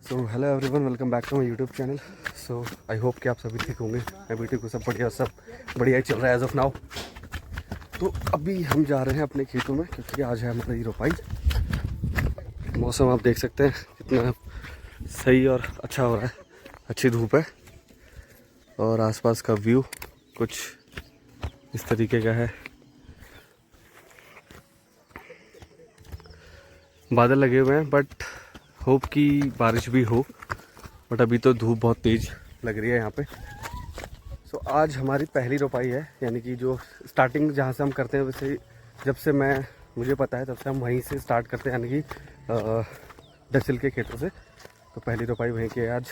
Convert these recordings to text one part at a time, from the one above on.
So hello everyone, welcome back to my YouTube channel. So I hope कि आप सभी ठीक होंगे। मैं भी ठीक हूँ, सब बढ़िया ही चल रहा है एज ऑफ नाउ। तो अभी हम जा रहे हैं अपने खेतों में क्योंकि आज है हमारी रोपाई। मौसम आप देख सकते हैं कितना सही और अच्छा हो रहा है, अच्छी धूप है और आसपास का व्यू कुछ इस तरीके का है। बादल लगे हुए हैं बट होप कि बारिश भी हो, बट अभी तो धूप बहुत तेज़ लग रही है यहाँ पे। सो आज हमारी पहली रोपाई है, यानी कि जो स्टार्टिंग जहाँ से हम करते हैं वैसे जब से मुझे पता है तब से हम वहीं से स्टार्ट करते हैं, यानी कि डसिल के खेतों से। तो पहली रोपाई वहीं की है आज।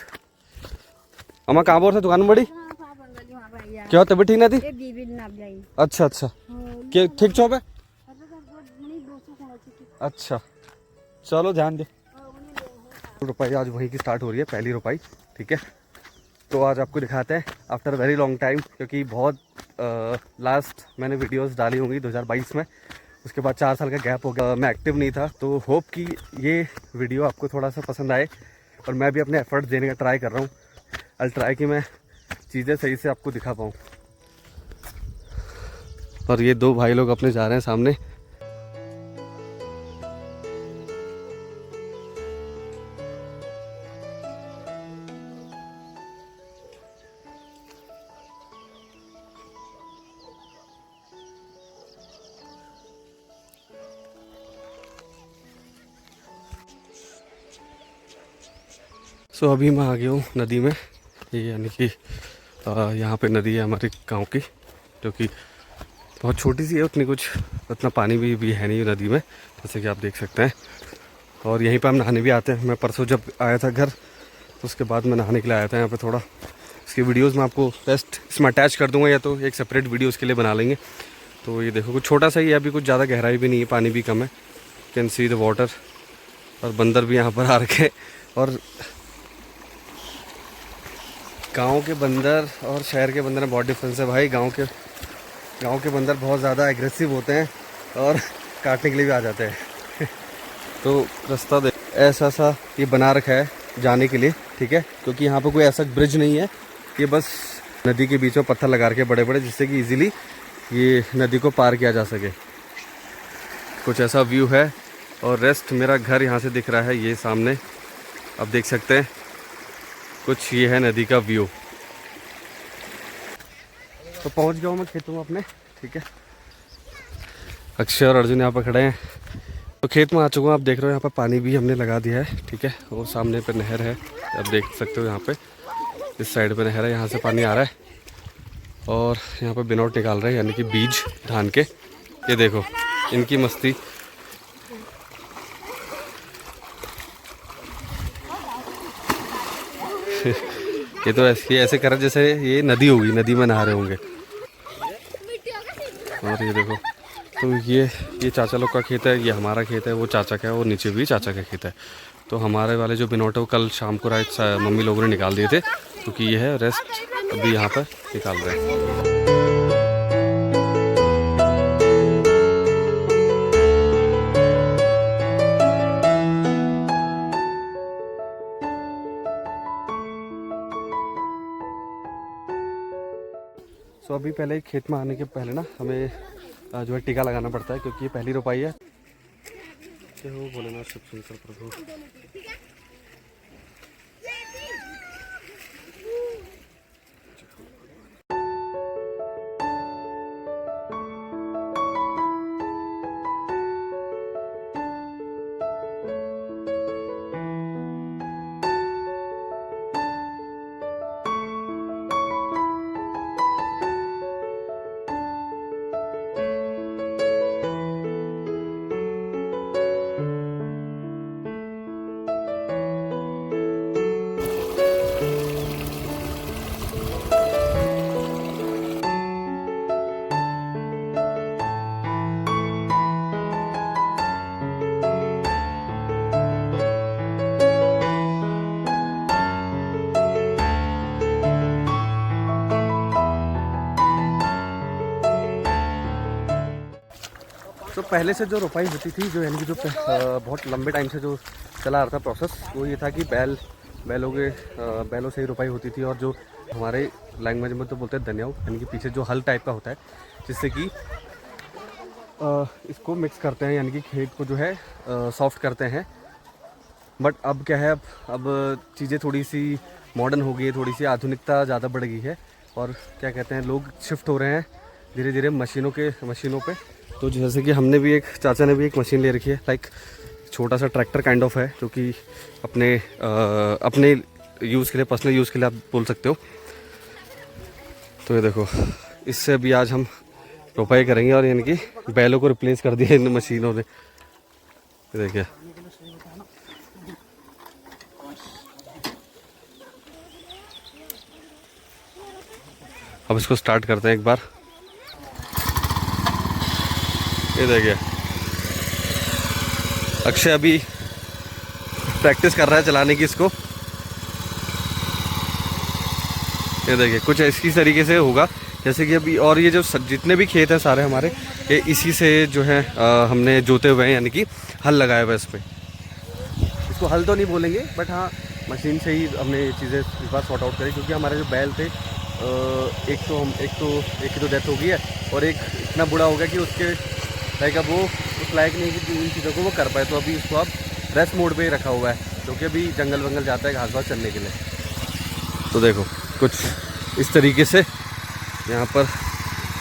अम्मा कहाँ बोल रहे दुकान में बड़ी क्या तबीयत ठीक ना थी? अच्छा ठीक चौप है। अच्छा चलो ध्यान दे। रोपाई आज वहीं की स्टार्ट हो रही है, पहली रोपाई। ठीक है, तो आज आपको दिखाते हैं आफ्टर वेरी लॉन्ग टाइम, क्योंकि बहुत लास्ट मैंने वीडियोस डाली होंगी 2022 में। उसके बाद 4 साल का गैप हो गया, मैं एक्टिव नहीं था। तो होप कि ये वीडियो आपको थोड़ा सा पसंद आए और मैं भी अपने एफर्ट्स देने का ट्राई कर रहा हूँ। आई ट्राई कि मैं चीज़ें सही से आपको दिखा पाऊँ। और ये दो भाई लोग अपने जा रहे हैं सामने। सो अभी मैं आ गया हूँ नदी में। ये यानी कि यहाँ पे नदी है हमारे गांव की, जो कि बहुत छोटी सी है, उतना पानी भी है नहीं नदी में, जैसे कि आप देख सकते हैं। और यहीं पे हम नहाने भी आते हैं। मैं परसों जब आया था घर तो उसके बाद मैं नहाने के लिए आया था यहाँ पे। थोड़ा इसकी वीडियोस मैं आपको बेस्ट इसमें अटैच कर दूँगा, या तो एक सेपरेट वीडियो उसके लिए बना लेंगे। तो ये देखो कुछ छोटा सा ही है, अभी कुछ ज़्यादा गहराई भी नहीं है, पानी भी कम है। Can see the water. और बंदर भी यहाँ पर आ रखे। और गांव के बंदर और शहर के बंदर में बहुत डिफरेंस है भाई। गांव के बंदर बहुत ज़्यादा एग्रेसिव होते हैं और काटने के लिए भी आ जाते हैं। तो रास्ता देख ऐसा सा ये बना रखा है जाने के लिए, ठीक है, क्योंकि यहाँ पर कोई ऐसा ब्रिज नहीं है। ये बस नदी के बीच में पत्थर लगा रखे बड़े बड़े, जिससे कि इजीली ये नदी को पार किया जा सके। कुछ ऐसा व्यू है। और रेस्ट मेरा घर यहाँ से दिख रहा है, ये सामने आप देख सकते हैं। कुछ ये है नदी का व्यू। तो पहुंच गया हूँ मैं खेतों में अपने। ठीक है, अक्षय और अर्जुन यहाँ पर खड़े हैं। तो खेत में आ चुका हूँ, आप देख रहे हो यहाँ पर पानी भी हमने लगा दिया है। ठीक है, वो सामने पे नहर है, आप देख सकते हो। यहाँ पे इस साइड पे नहर है, यहाँ से पानी आ रहा है। और यहाँ पे बिनौट निकाल रहे हैं, यानी कि बीज धान के। ये देखो इनकी मस्ती। ये तो ऐसे कर रहे जैसे ये नदी होगी, नदी में नहा रहे होंगे। और ये देखो, तो ये चाचा लोग का खेत है, ये हमारा खेत है, वो चाचा का है, वो नीचे भी चाचा का खेत है। तो हमारे वाले जो बिनौट है वो कल शाम को रात मम्मी लोगों ने निकाल दिए थे, क्योंकि ये है रेस्ट अभी यहाँ पर निकाल रहे हैं। सो अभी पहले खेत में आने के पहले ना हमें जो है टीका लगाना पड़ता है, क्योंकि ये पहली रोपाई है। जय हो भोलेनाथ शिव शंकर प्रभु। तो पहले से जो रोपाई होती थी, जो यानी कि जो बहुत लंबे टाइम से जो चला आ रहा था प्रोसेस, वो ये था कि बैल बैलों से ही रुपाई होती थी। और जो हमारे लैंग्वेज में तो बोलते हैं धन्याऊ, यानी कि पीछे जो हल टाइप का होता है, जिससे कि इसको मिक्स करते हैं, यानी कि खेत को जो है सॉफ्ट करते हैं। बट अब क्या है, अब चीज़ें थोड़ी सी मॉडर्न हो गई है, थोड़ी सी आधुनिकता ज़्यादा बढ़ गई है। और क्या कहते हैं, लोग शिफ्ट हो रहे हैं धीरे धीरे मशीनों पे। तो जैसे कि हमने भी चाचा ने भी एक मशीन ले रखी है, लाइक छोटा सा ट्रैक्टर काइंड ऑफ है, जो कि अपने यूज़ के लिए, पर्सनल यूज़ के लिए आप बोल सकते हो। तो ये देखो, इससे अभी आज हम रोपाई करेंगे, और यानी कि बैलों को रिप्लेस कर दिया इन मशीनों ने। देखिए, अब इसको स्टार्ट करते हैं एक बार। ये देखिए, अक्षय अभी प्रैक्टिस कर रहा है चलाने की इसको। ये देखिए, कुछ इसी तरीके से होगा जैसे कि अभी। और ये जो जितने भी खेत हैं सारे हमारे, ये इसी से जो है हमने जोते हुए हैं, यानी कि हल लगाया हुआ है इस पर। इसको हल तो नहीं बोलेंगे, बट हाँ, मशीन से ही हमने ये चीज़ें इस बार सॉर्ट आउट करी। क्योंकि हमारे जो बैल थे, एक की तो डेथ हो गई है, और एक इतना बुरा हो गया कि उसके लाइक अब वो उस लायक नहीं कि इन चीज़ों को वो कर पाए। तो अभी इसको अब रेस्ट मोड पे ही रखा हुआ है, क्योंकि अभी जंगल वंगल जाता है घास वास चलने के लिए। तो देखो, कुछ इस तरीके से यहाँ पर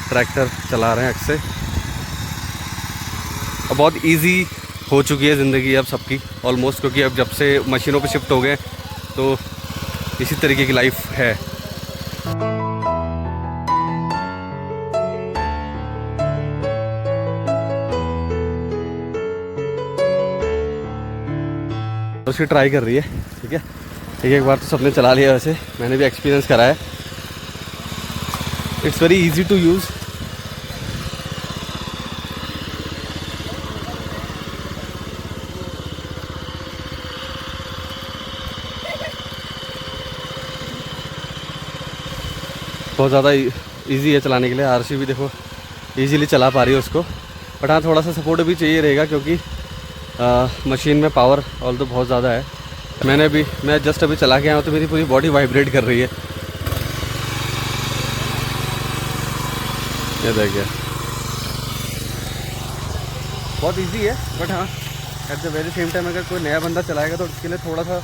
ट्रैक्टर चला रहे हैं अक्सर। अब बहुत इजी हो चुकी है ज़िंदगी अब सबकी ऑलमोस्ट, क्योंकि अब जब से मशीनों पे शिफ्ट हो गए, तो इसी तरीके की लाइफ है। तो उसकी ट्राई कर रही है, ठीक है। एक बार तो सबने चला लिया, वैसे मैंने भी एक्सपीरियंस करा है। It's very easy to use. बहुत ज़्यादा इजी है चलाने के लिए। आरसी भी देखो इजीली चला पा रही है उसको। बट हाँ, थोड़ा सा सपोर्ट भी चाहिए रहेगा, क्योंकि मशीन में पावर ऑल तो बहुत ज़्यादा है। मैं जस्ट अभी चला के आया हूँ, तो मेरी पूरी बॉडी वाइब्रेट कर रही है। ये देखिए, बहुत इजी है। बट हाँ, at the very same time अगर कोई नया बंदा चलाएगा तो उसके लिए थोड़ा सा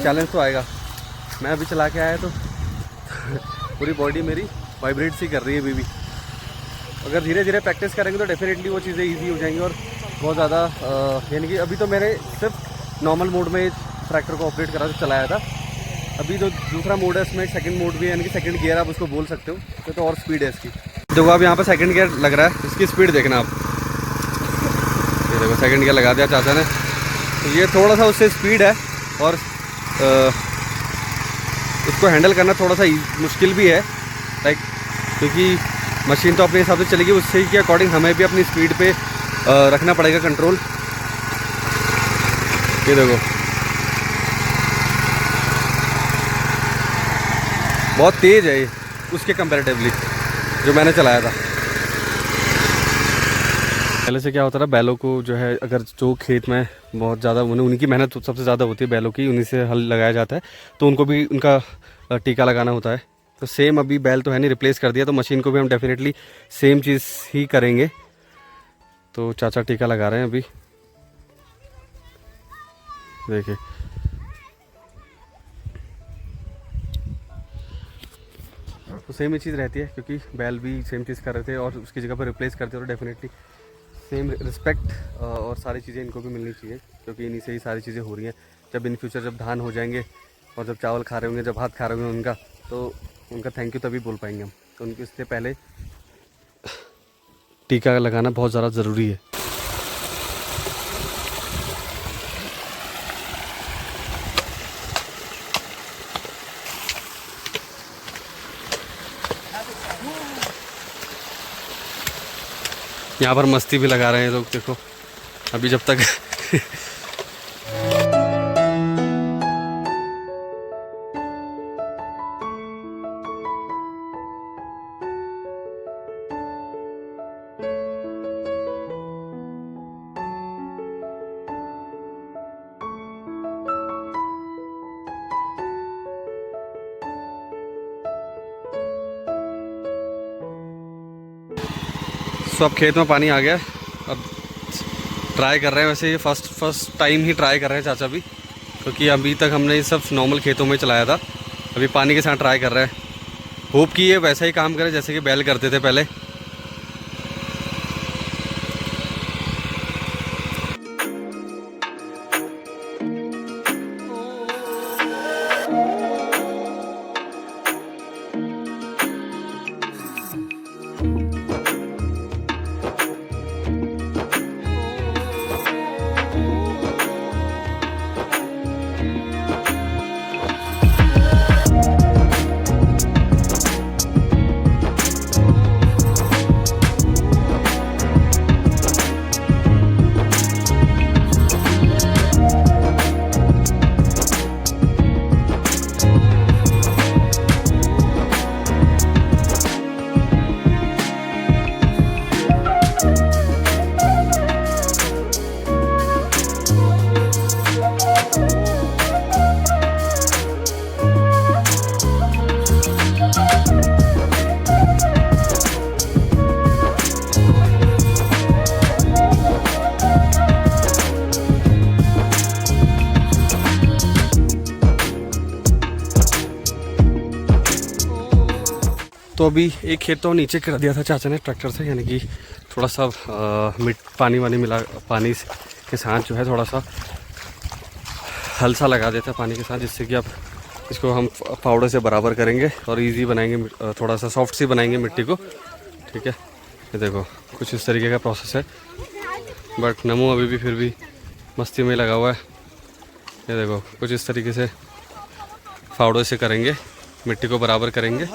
चैलेंज तो आएगा। मैं अभी चला के आया तो पूरी बॉडी मेरी वाइब्रेट सी कर रही है अभी भी। अगर धीरे धीरे प्रैक्टिस करेंगे तो डेफिनेटली वो चीज़ें ईजी हो जाएंगी। और बहुत ज़्यादा यानी कि अभी तो मैंने सिर्फ नॉर्मल मोड में ट्रैक्टर को ऑपरेट करा चलाया था। अभी जो दूसरा मोड है, इसमें सेकंड मोड भी है, यानी कि सेकंड गियर आप उसको बोल सकते हो। तो और स्पीड है इसकी। देखो, आप यहाँ पर सेकंड गियर लग रहा है, इसकी स्पीड देखना आप। ये देखो, सेकंड गियर लगा दिया चाचा ने। तो ये थोड़ा सा उससे स्पीड है, और इसको हैंडल करना थोड़ा सा मुश्किल भी है, लाइक, क्योंकि मशीन तो अपने हिसाब से चलेगी, उससे के अकॉर्डिंग हमें भी अपनी स्पीड पे रखना पड़ेगा कंट्रोल। ये देखो, बहुत तेज़ है ये उसके कंपैरेटिवली जो मैंने चलाया था। पहले से क्या होता था, बैलों को जो है, अगर जो खेत में बहुत ज़्यादा उनकी मेहनत सबसे ज़्यादा होती है, बैलों की, उन्हीं से हल लगाया जाता है, तो उनको भी उनका टीका लगाना होता है। तो सेम अभी बैल तो है नहीं, रिप्लेस कर दिया, तो मशीन को भी हम डेफिनेटली सेम चीज़ ही करेंगे। तो चाचा टीका लगा रहे हैं अभी, देखिए। तो सेम ही चीज़ रहती है, क्योंकि बैल भी सेम चीज़ कर रहे थे और उसकी जगह पर रिप्लेस करते, तो डेफिनेटली सेम रिस्पेक्ट और सारी चीज़ें इनको भी मिलनी चाहिए, क्योंकि इन्हीं से ही सारी चीज़ें हो रही हैं। जब इन फ्यूचर जब धान हो जाएंगे और जब चावल खा रहे होंगे, जब भात खा रहे होंगे उनका, तो उनका थैंक यू तभी बोल पाएंगे हम। तो उनके इससे पहले टीका लगाना बहुत ज़्यादा ज़रूरी है। यहाँ पर मस्ती भी लगा रहे हैं लोग, देखो अभी जब तक दोस्तों अब खेत में पानी आ गया। अब ट्राई कर रहे हैं, वैसे ये फर्स्ट टाइम ही ट्राई कर रहे हैं चाचा भी, क्योंकि अभी तक हमने ये सब नॉर्मल खेतों में चलाया था। अभी पानी के साथ ट्राई कर रहे हैं। होप कि ये वैसा ही काम करे जैसे कि बैल करते थे पहले। तो अभी एक खेत तो नीचे कर दिया था चाचा ने ट्रैक्टर से, यानी कि थोड़ा सा पानी वानी मिला, पानी के साथ जो है थोड़ा सा हल सा लगा देता है पानी के साथ, जिससे कि अब इसको हम पाउडर से बराबर करेंगे और इजी बनाएंगे, थोड़ा सा सॉफ्ट सी बनाएंगे मिट्टी को। ठीक है, ये देखो कुछ इस तरीके का प्रोसेस है। बट नमो अभी भी फिर भी मस्ती में लगा हुआ है। ये देखो कुछ इस तरीके से फावड़ों से करेंगे, मिट्टी को बराबर करेंगे।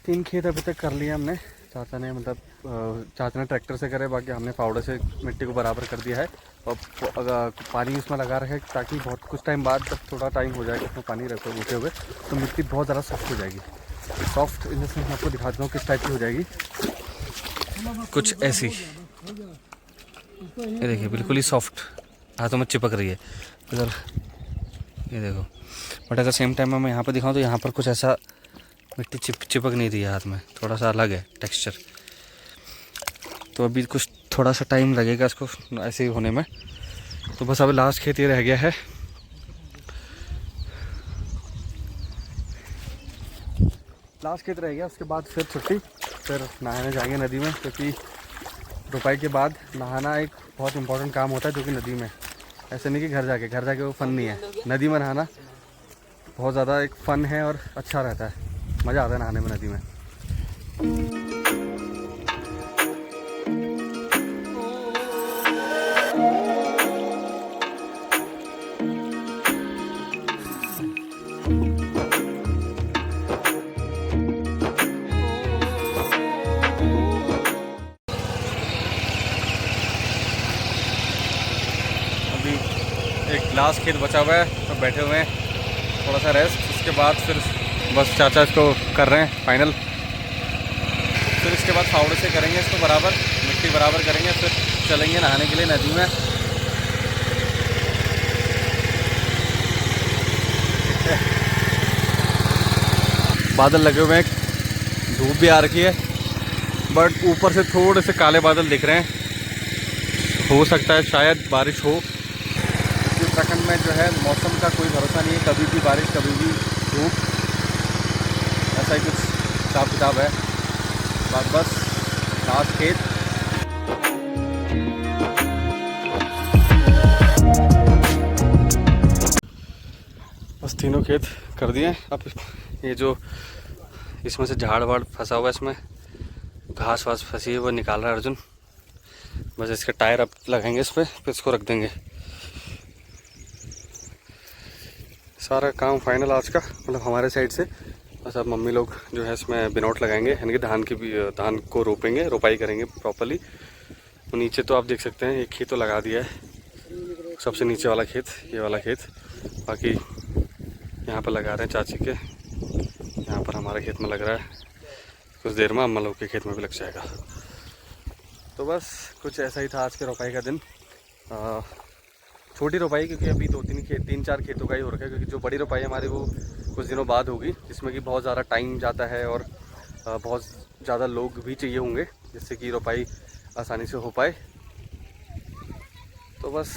तीन खेत अभी तक कर लिया हमने, चाचा ने मतलब चाचा ने ट्रैक्टर से करे, बाकी हमने पाउडर से मिट्टी को बराबर कर दिया है। और पानी उसमें लगा रखे ताकि बहुत कुछ टाइम बाद जब थोड़ा टाइम हो जाएगा उसमें पानी रखे रुके हुए तो मिट्टी बहुत ज़्यादा सॉफ्ट हो जाएगी। सॉफ्ट इन द सेंस मैं आपको दिखाता हूँ किस टाइप की हो जाएगी, कुछ ऐसी। ये देखिए बिल्कुल ही सॉफ्ट, हाथों में चिपक रही है इधर, ये देखो। बट अगर सेम टाइम में मैं यहाँ पर दिखाऊँ तो यहाँ पर कुछ ऐसा मिट्टी चिपक नहीं रही है हाथ में, थोड़ा सा अलग है टेक्सचर। तो अभी कुछ थोड़ा सा टाइम लगेगा इसको ऐसे ही होने में। तो बस अभी लास्ट खेत ये रह गया है। लास्ट खेत रह गया, उसके बाद फिर छुट्टी, फिर नहाने जाएंगे नदी में, क्योंकि रुपाई के बाद नहाना एक बहुत इंपॉर्टेंट काम होता है जो कि नदी में। ऐसे नहीं कि घर जाके वो फ़न नहीं है, नदी में नहाना बहुत ज़्यादा एक फ़न है और अच्छा रहता है, मज़ा आता है नहाने में नदी में। अभी एक लास्ट खेत बचा हुआ है तो बैठे हुए हैं, थोड़ा सा रेस्ट। उसके बाद फिर बस चाचा इसको कर रहे हैं फाइनल। फिर इसके बाद फावड़े से करेंगे इसको बराबर, मिट्टी बराबर करेंगे, फिर चलेंगे नहाने के लिए नदी में। बादल लगे हुए हैं, धूप भी आ रखी है, बट ऊपर से थोड़े से काले बादल दिख रहे हैं। हो सकता है शायद बारिश हो। उत्तराखंड में जो है मौसम का कोई भरोसा नहीं है, कभी भी बारिश कभी भी धूप, ऐसा ही कुछ हिसाब किताब है। बस लास्ट खेत। बस तीनों खेत कर दिए। अब ये जो इसमें से झाड़ वाड़ फंसा हुआ है, इसमें घास वास फंसी है, वो निकाल रहा है अर्जुन। बस इसके टायर अब लगाएंगे इस पर, फिर इसको रख देंगे। सारा काम फाइनल आज का, मतलब हमारे साइड से। बस अब मम्मी लोग जो है इसमें बिनौट लगाएंगे, यानी कि धान की भी धान को रोपेंगे, रोपाई करेंगे प्रॉपरली। तो नीचे तो आप देख सकते हैं एक खेत तो लगा दिया है, सबसे नीचे वाला खेत, ये वाला खेत। बाकी यहाँ पर लगा रहे हैं चाची के, यहाँ पर हमारे खेत में लग रहा है, कुछ देर में अम्मा लोग के खेत में भी लग जाएगा। तो बस कुछ ऐसा ही था आज के रोपाई का दिन। छोटी रोपाई क्योंकि अभी 3-4 खेतों का ही हो रखा है, क्योंकि जो बड़ी रोपाई हमारी वो कुछ दिनों बाद होगी, जिसमें कि बहुत ज़्यादा टाइम जाता है और बहुत ज़्यादा लोग भी चाहिए होंगे जिससे कि रोपाई आसानी से हो पाए। तो बस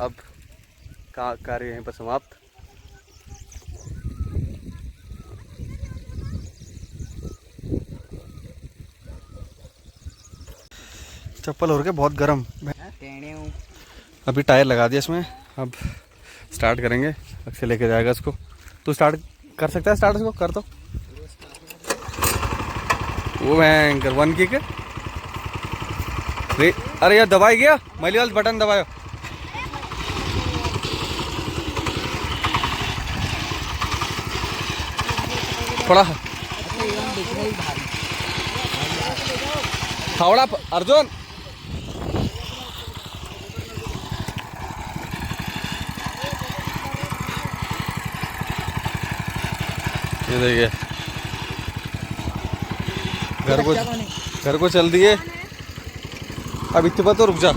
अब कार्य यहीं पर समाप्त। चप्पल हो रखे बहुत गर्म। अभी टायर लगा दिया इसमें, अब स्टार्ट करेंगे। अक्षय लेके जाएगा इसको। तू स्टार्ट कर सकता है, स्टार्ट इसको कर तो। वो भयंकर 1 किक। अरे यार दबाई गया, मैली वाला बटन दबायो। थोड़ा हावड़ा अर्जुन। ये देखिए घर को चल दिए। अब इतने पर तो रुक जा।